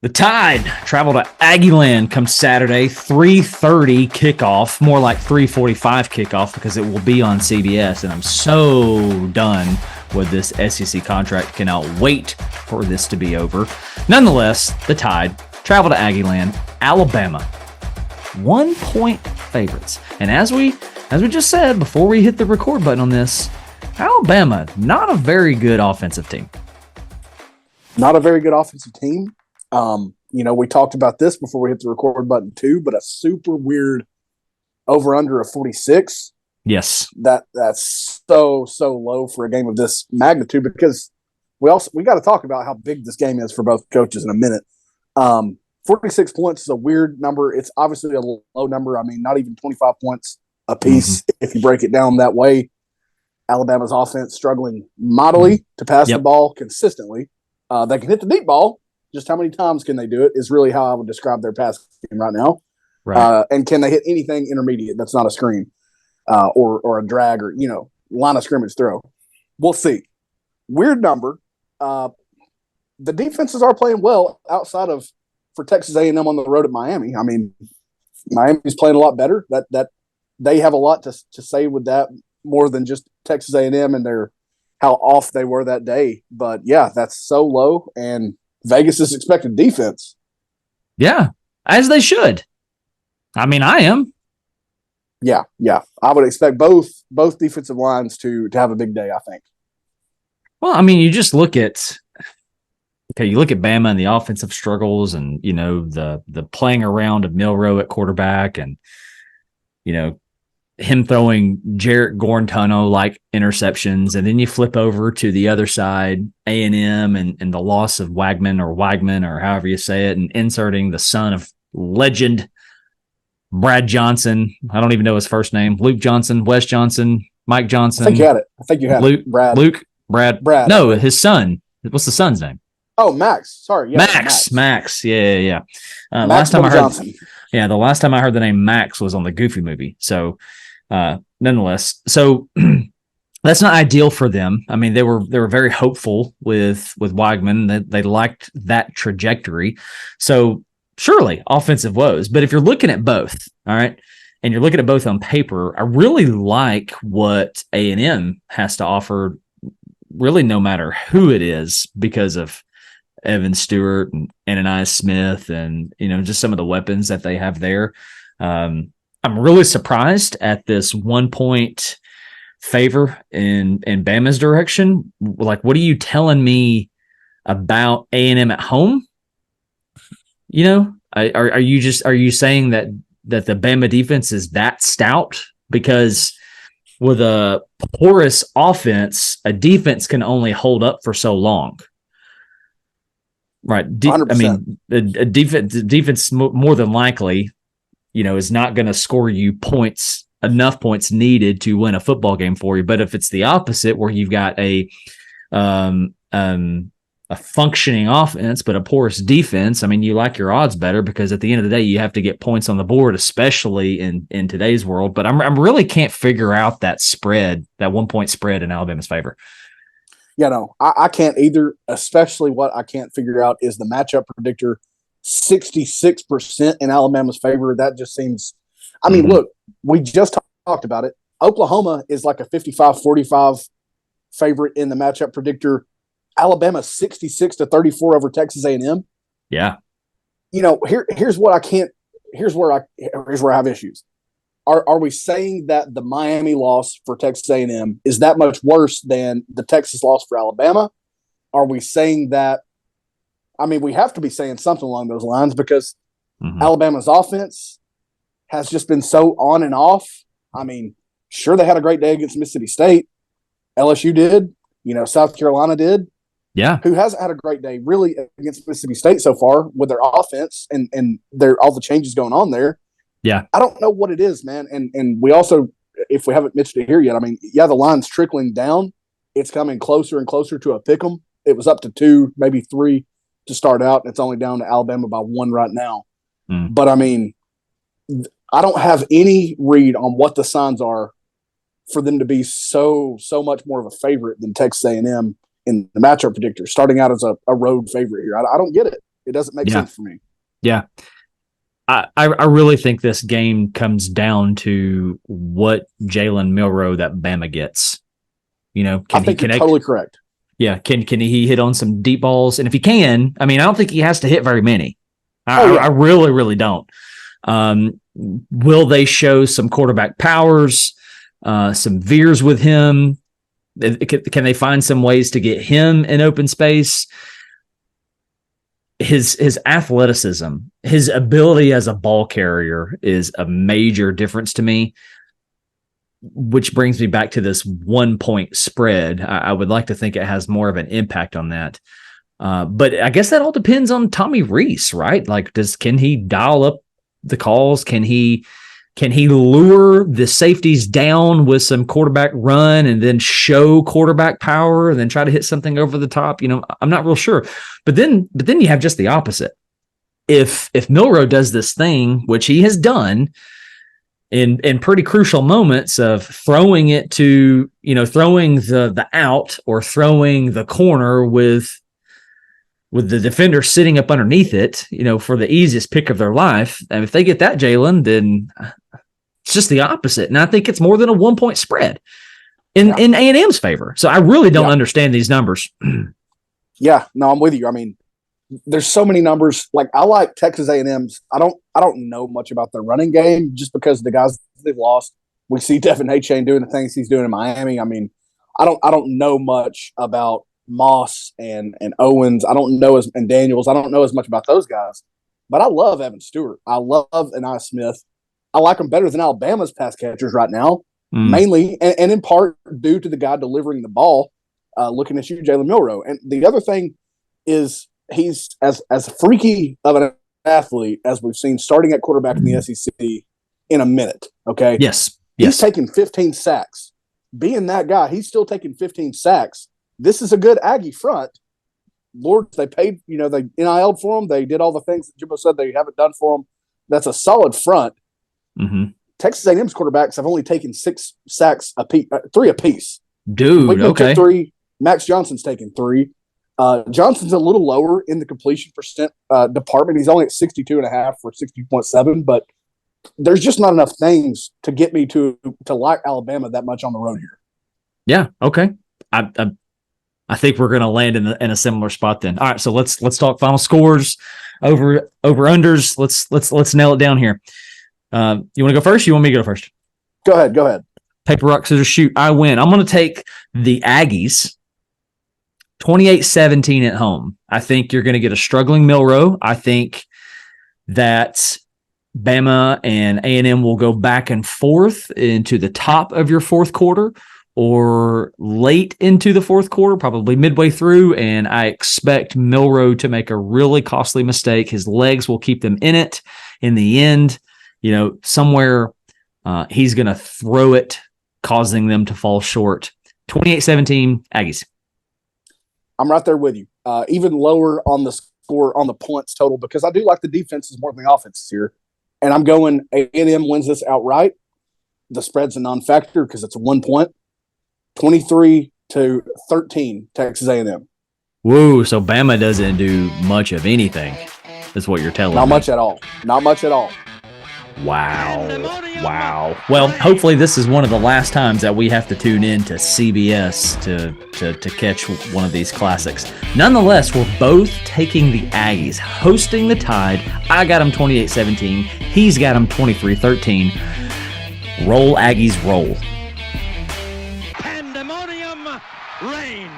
The Tide travel to Aggieland come Saturday, 3:30 kickoff, more like 3:45 kickoff because it will be on CBS, and I'm so done with this SEC contract. Cannot wait for this to be over. Nonetheless, the Tide travel to Aggieland, Alabama, 1-point favorites. And as we just said before we hit the record button on this, Alabama, not a very good offensive team. Not a very good offensive team. We talked about this before we hit the record button too, but a super weird over under of 46. Yes. That's so low for a game of this magnitude, because we got to talk about how big this game is for both coaches in a minute. 46 points is a weird number. It's obviously a low number. I mean, not even 25 points a piece if you break it down that way. Alabama's offense struggling mightily to pass the ball consistently. They can hit the deep ball. Just how many times can they do it is really how I would describe their pass game right now. Right. And can they hit anything intermediate that's not a screen or a drag or, line of scrimmage throw? We'll see. Weird number. The defenses are playing well outside of for Texas A&M on the road at Miami. I mean, Miami's playing a lot better. That they have a lot to say with that, more than just Texas A&M and how off they were that day. But yeah, that's so low, and Vegas is expecting defense. Yeah, as they should. I mean, I am. Yeah. I would expect both defensive lines to have a big day, I think. Well, I mean, you just look at Bama and the offensive struggles, and the playing around of Milroe at quarterback, and him throwing Jarrett Gorntano like interceptions, and then you flip over to the other side, A&M, and the loss of Wagman or however you say it, and inserting the son of legend Brad Johnson. I don't even know his first name. Luke Johnson, Wes Johnson, Mike Johnson. I think you had it. Brad. No, his son. What's the son's name? Oh, Max. Sorry. Yeah, Max. Yeah. Max last time I heard Johnson. Yeah, the last time I heard the name Max was on the Goofy movie. So nonetheless, that's not ideal for them. I mean, they were very hopeful with Weigman. They liked that trajectory. So surely offensive woes. But if you're looking at both, all right, and you're looking at both on paper, I really like what A&M has to offer, really no matter who it is, because of Evan Stewart and Ananias Smith and, just some of the weapons that they have there. I'm really surprised at this 1-point favor in Bama's direction. Like, what are you telling me about A&M at home? Are you saying that the Bama defense is that stout? Because with a porous offense, a defense can only hold up for so long. Right. I mean, a defense more than likely, is not going to score you enough points needed to win a football game for you. But if it's the opposite, where you've got a functioning offense but a porous defense, I mean, you like your odds better, because at the end of the day, you have to get points on the board, especially in today's world. But I'm really can't figure out that spread, that 1-point spread in Alabama's favor. I can't either, especially what I can't figure out is the matchup predictor, 66% in Alabama's favor. That just seems – I mean, look, we just talked about it. Oklahoma is like a 55-45 favorite in the matchup predictor. Alabama 66-34 over Texas A&M. Yeah. Here's what I can't – here's where I have issues. Are we saying that the Miami loss for Texas A&M is that much worse than the Texas loss for Alabama? Are we saying that? I mean, we have to be saying something along those lines, because Alabama's offense has just been so on and off. I mean, sure, they had a great day against Mississippi State. LSU did. South Carolina did. Yeah. Who hasn't had a great day really against Mississippi State so far with their offense and all the changes going on there. Yeah. I don't know what it is, man. And we also, if we haven't mentioned it here yet, I mean, yeah, the line's trickling down. It's coming closer and closer to a pick 'em. It was up to 2, maybe 3 to start out. And it's only down to Alabama by 1 right now. But I mean, I don't have any read on what the signs are for them to be so much more of a favorite than Texas A&M in the matchup predictor, starting out as a road favorite here. I don't get it. It doesn't make sense for me. Yeah. I really think this game comes down to what Jalen Milroe that Bama gets. I think you're totally correct. Yeah, can he hit on some deep balls? And if he can, I mean, I don't think he has to hit very many. I really, really don't. Will they show some quarterback powers, some veers with him? Can they find some ways to get him in open space? His athleticism, his ability as a ball carrier is a major difference to me, which brings me back to this 1 point spread. I would like to think it has more of an impact on that. But I guess that all depends on Tommy Rees, right? Like, can he dial up the calls? Can he lure the safeties down with some quarterback run and then show quarterback power and then try to hit something over the top? I'm not real sure. But then you have just the opposite. If Milroe does this thing, which he has done in pretty crucial moments of throwing it to, throwing the out or throwing the corner with the defender sitting up underneath it, for the easiest pick of their life. And if they get that, Jalen, then it's just the opposite. And I think it's more than a 1 point spread in A&M's favor. So I really don't understand these numbers. Yeah, no, I'm with you. I mean, there's so many numbers. Like, I like Texas A&M's. I don't know much about their running game just because the guys they've lost. We see Devin Achane doing the things he's doing in Miami. I mean, I don't know much about Moss and Owens. I don't know and Daniels. I don't know as much about those guys. But I love Evan Stewart. I love Anai Smith. I like them better than Alabama's pass catchers right now, mainly and in part due to the guy delivering the ball. Looking at you, Jalen Milroe. And the other thing is he's as freaky of an athlete as we've seen starting at quarterback in the SEC in a minute. Okay. Yes. He's taking 15 sacks. Being that guy, he's still taking 15 sacks. This is a good Aggie front. Lord, they paid, they NIL'd for him. They did all the things that Jimbo said they haven't done for him. That's a solid front. Mm-hmm. Texas A&M's quarterbacks have only taken 6 sacks apiece, 3 apiece. Dude, Wiggman okay. took 3. Max Johnson's taken 3. Johnson's a little lower in the completion percent department. He's only at 62.5 for 60.7, but there's just not enough things to get me to like Alabama that much on the road here. Yeah. Okay. I think we're going to land in a similar spot then. All right. So let's talk final scores, over unders. Let's nail it down here. You want to go first? You want me to go first? Go ahead. Paper, rock, scissors, shoot. I win. I'm going to take the Aggies 28-17 at home. I think you're going to get a struggling Milroe. I think that Bama and A&M will go back and forth into the top of your fourth quarter or late into the fourth quarter, probably midway through. And I expect Milroe to make a really costly mistake. His legs will keep them in it in the end. Somewhere he's going to throw it, causing them to fall short. 28-17, Aggies. I'm right there with you. Even lower on the score, on the points total, because I do like the defenses more than the offenses here. And I'm going A&M wins this outright. The spread's a non-factor because it's a 1 point. 23-13, Texas A&M. Woo, so Bama doesn't do much of anything. That's what you're telling me. Not much at all. Wow. Well, hopefully this is one of the last times that we have to tune in to CBS to catch one of these classics. Nonetheless, we're both taking the Aggies, hosting the Tide. I got them 28-17. He's got them 23-13. Roll, Aggies, roll. Pandemonium reigns.